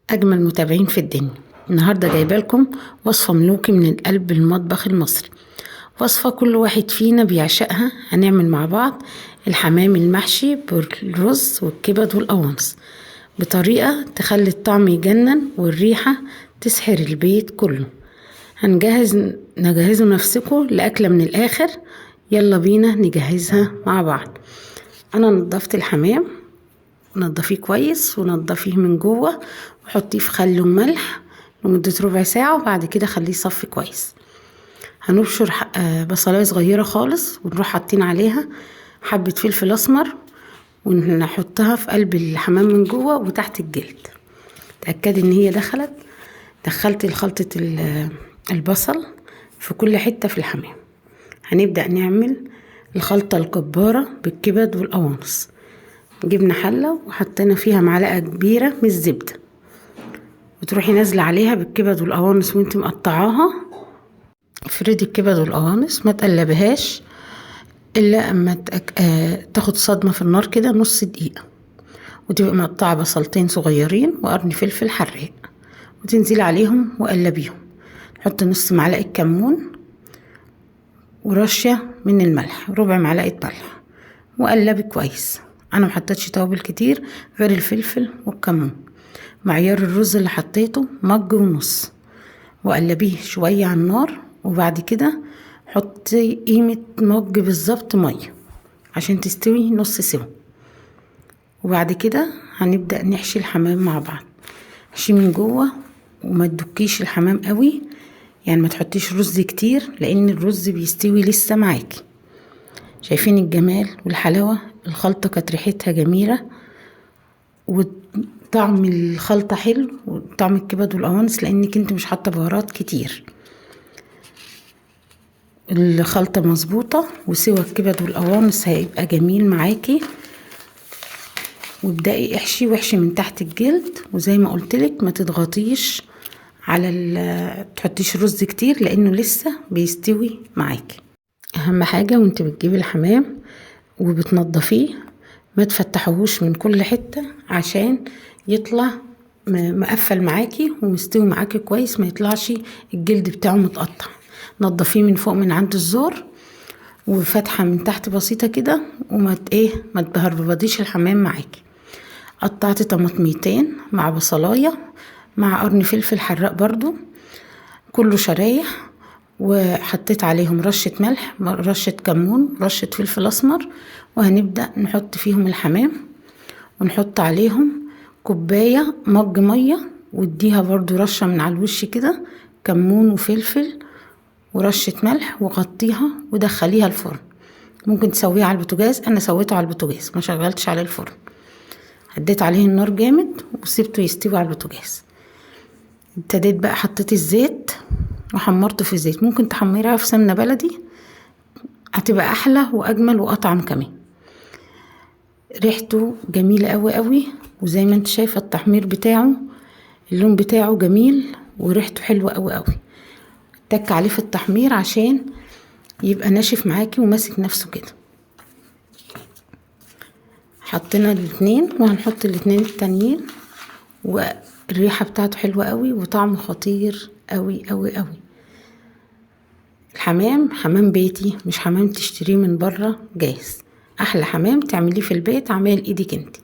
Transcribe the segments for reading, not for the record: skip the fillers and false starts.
أجمل متابعين في الدنيا. النهاردة جايبه لكم وصفة ملوكي من قلب المطبخ المصري، وصفة كل واحد فينا بيعشقها. هنعمل مع بعض الحمام المحشي بالرز والكبد والقوانص بطريقة تخلي الطعم يجنن والريحة تسحر البيت كله. نجهزوا نفسكم لأكلة من الآخر. يلا بينا نجهزها مع بعض. أنا نضفت الحمام، نضفيه كويس ونضفيه من جوه وحطيه في خل وملح لمدة ربع ساعة، وبعد كده خليه يصفي كويس. هنبشر بصلاية صغيرة خالص ونروح حاطين عليها حبة فلفل اسمر ونحطها في قلب الحمام من جوه وتحت الجلد. تأكدي ان هي دخلت خلطة البصل في كل حتة في الحمام. هنبدأ نعمل الخلطة الجبارة بالكبد والقوانص. جبنا حلة وحطينا فيها معلقة كبيرة من الزبدة، وتروحي نازلة عليها بالكبد والقوانص وانت مقطعاها. افردي الكبد والقوانص، ما تقلبهاش الا اما تاخد صدمة في النار كده نص دقيقة، وتبقى مقطعة بصلتين صغيرين وقرن فلفل حراق وتنزلي عليهم وقلبيهم. حط نص معلقة كمون ورشة من الملح، ربع معلقة ملح، وقلبي كويس. انا محطتش توابل كتير غير الفلفل والكمون. معيار الرز اللي حطيته مج ونص، وقلبيه شوية على النار، وبعد كده حطي قيمة مج بالظبط مية عشان تستوي نص سوا. وبعد كده هنبدأ نحشي الحمام مع بعض. حشي من جوه وما تدكيش الحمام قوي، يعني ما تحطيش رز كتير لان الرز بيستوي لسه معاكي. شايفين الجمال والحلاوة؟ الخلطة كانت ريحتها جميلة وطعم الخلطة حلو وطعم الكبد والقوانص لانك انت مش حاطة بهارات كتير. الخلطة مظبوطة وسوى الكبد والقوانص هيبقى جميل معاكي. وابدأي احشي واحشي من تحت الجلد، وزي ما قلتلك ما تضغطيش على تحطيش رز كتير لانه لسه بيستوي معاكي. اهم حاجة وانت بتجيبي الحمام وبتنضفيه ما تفتحوهوش من كل حتة عشان يطلع مقفل معاكي ومستوي معاكي كويس، ما يطلعش الجلد بتاعه متقطع. نضفيه من فوق من عند الزور وفتحة من تحت بسيطة كده، وما ما تبهربديش الحمام معاكي. قطعت طماطميتين مع بصلاية مع قرن فلفل حراق برضو كله شرايح، وحطيت عليهم رشة ملح، رشة كمون، رشة فلفل اسمر. وهنبدأ نحط فيهم الحمام ونحط عليهم كوباية مج مية، واديها برضو رشة من على الوش كده كمون وفلفل ورشة ملح، وغطيها ودخليها الفرن. ممكن تسويها على البوتاجاز، انا سويته على البوتاجاز ما شغلتش على الفرن. هديت عليه النار جامد وسيبته يستوي على البوتاجاز. ابتديت بقى حطيت الزيت وحمرته في الزيت. ممكن تحمريها في سمنة بلدي هتبقى احلى واجمل واطعم كمان. ريحته جميلة قوي قوي، وزي ما انت شايفة التحمير بتاعه اللون بتاعه جميل وريحته حلوة قوي قوي. تك عليه في التحمير عشان يبقى ناشف معاكي وماسك نفسه كده. حطينا الاتنين وهنحط الاتنين التانيين، والريحة بتاعته حلوة قوي وطعمه خطير قوي قوي قوي. الحمام حمام بيتي، مش حمام تشتريه من بره جاهز. احلى حمام تعمليه في البيت عمال ايدك انت.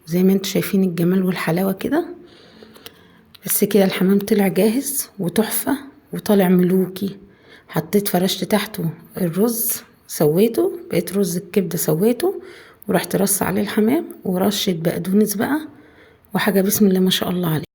زي ما انتوا شايفين الجمال والحلاوة كده. بس كده الحمام طلع جاهز وتحفة وطالع ملوكي. حطيت فرشت تحته الرز سويته، بقيت رز الكبدة سويته، ورحت رص عليه الحمام ورشة بقدونس بقى وحاجة بسم الله ما شاء الله عليه.